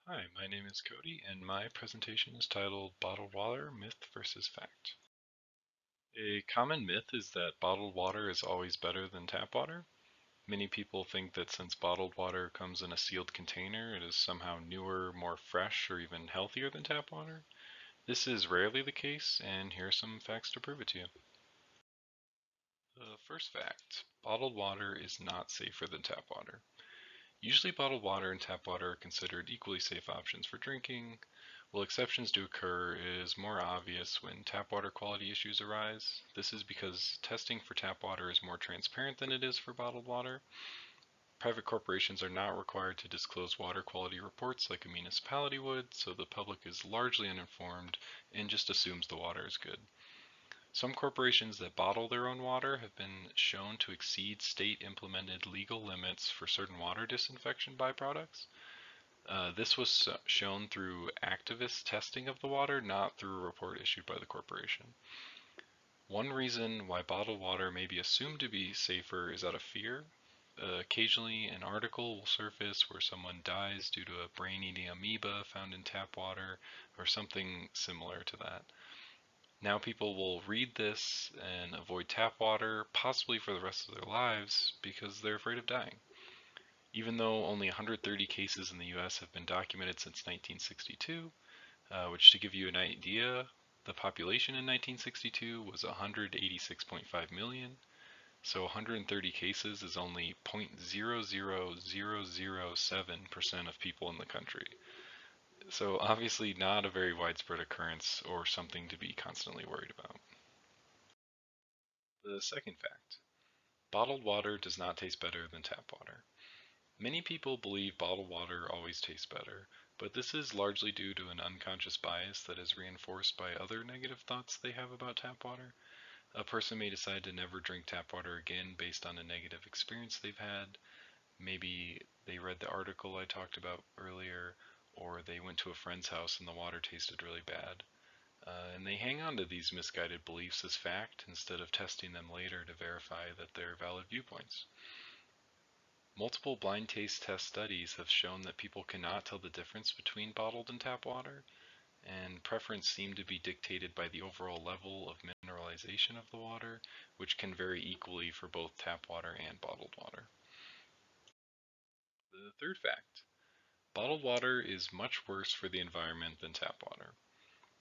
Hi, my name is Cody, and my presentation is titled Bottled Water, Myth versus Fact. A common myth is that bottled water is always better than tap water. Many people think that since bottled water comes in a sealed container, it is somehow newer, more fresh, or even healthier than tap water. This is rarely the case, and here are some facts to prove it to you. The first fact, bottled water is not safer than tap water. Usually bottled water and tap water are considered equally safe options for drinking. While exceptions do occur, it is more obvious when tap water quality issues arise. This is because testing for tap water is more transparent than it is for bottled water. Private corporations are not required to disclose water quality reports like a municipality would, so the public is largely uninformed and just assumes the water is good. Some corporations that bottle their own water have been shown to exceed state-implemented legal limits for certain water disinfection byproducts. This was shown through activist testing of the water, not through a report issued by the corporation. One reason why bottled water may be assumed to be safer is out of fear. Occasionally, an article will surface where someone dies due to a brain-eating amoeba found in tap water, or something similar to that. Now people will read this and avoid tap water, possibly for the rest of their lives, because they're afraid of dying. Even though only 130 cases in the US have been documented since 1962, which, to give you an idea, the population in 1962 was 186.5 million, so 130 cases is only 0.00007% of people in the country. So obviously not a very widespread occurrence or something to be constantly worried about. The second fact, bottled water does not taste better than tap water. Many people believe bottled water always tastes better, but this is largely due to an unconscious bias that is reinforced by other negative thoughts they have about tap water. A person may decide to never drink tap water again based on a negative experience they've had. Maybe they read the article I talked about earlier, or they went to a friend's house and the water tasted really bad. And they hang on to these misguided beliefs as fact instead of testing them later to verify that they're valid viewpoints. Multiple blind taste test studies have shown that people cannot tell the difference between bottled and tap water, and preference seemed to be dictated by the overall level of mineralization of the water, which can vary equally for both tap water and bottled water. The third fact, bottled water is much worse for the environment than tap water.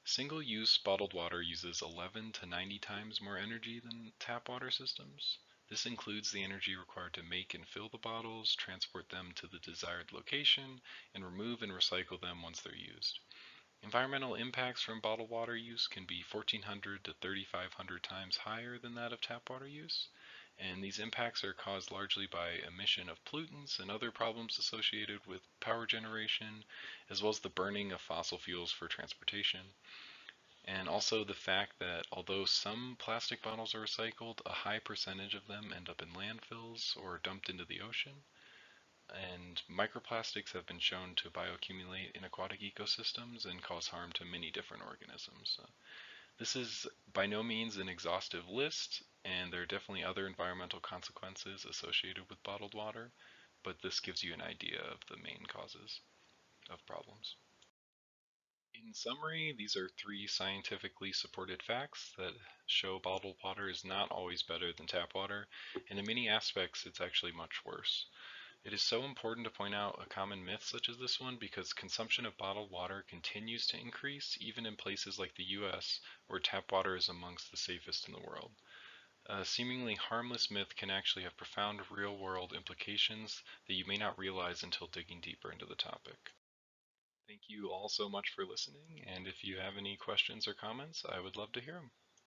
Single-use bottled water uses 11 to 90 times more energy than tap water systems. This includes the energy required to make and fill the bottles, transport them to the desired location, and remove and recycle them once they're used. Environmental impacts from bottled water use can be 1,400 to 3,500 times higher than that of tap water use, and these impacts are caused largely by emission of pollutants and other problems associated with power generation, as well as the burning of fossil fuels for transportation. And also the fact that although some plastic bottles are recycled, a high percentage of them end up in landfills or dumped into the ocean. And microplastics have been shown to bioaccumulate in aquatic ecosystems and cause harm to many different organisms. This is by no means an exhaustive list, and there are definitely other environmental consequences associated with bottled water, but this gives you an idea of the main causes of problems. In summary, these are three scientifically supported facts that show bottled water is not always better than tap water, and in many aspects it's actually much worse. It is so important to point out a common myth such as this one because consumption of bottled water continues to increase even in places like the US, where tap water is amongst the safest in the world. A seemingly harmless myth can actually have profound real-world implications that you may not realize until digging deeper into the topic. Thank you all so much for listening, and if you have any questions or comments, I would love to hear them.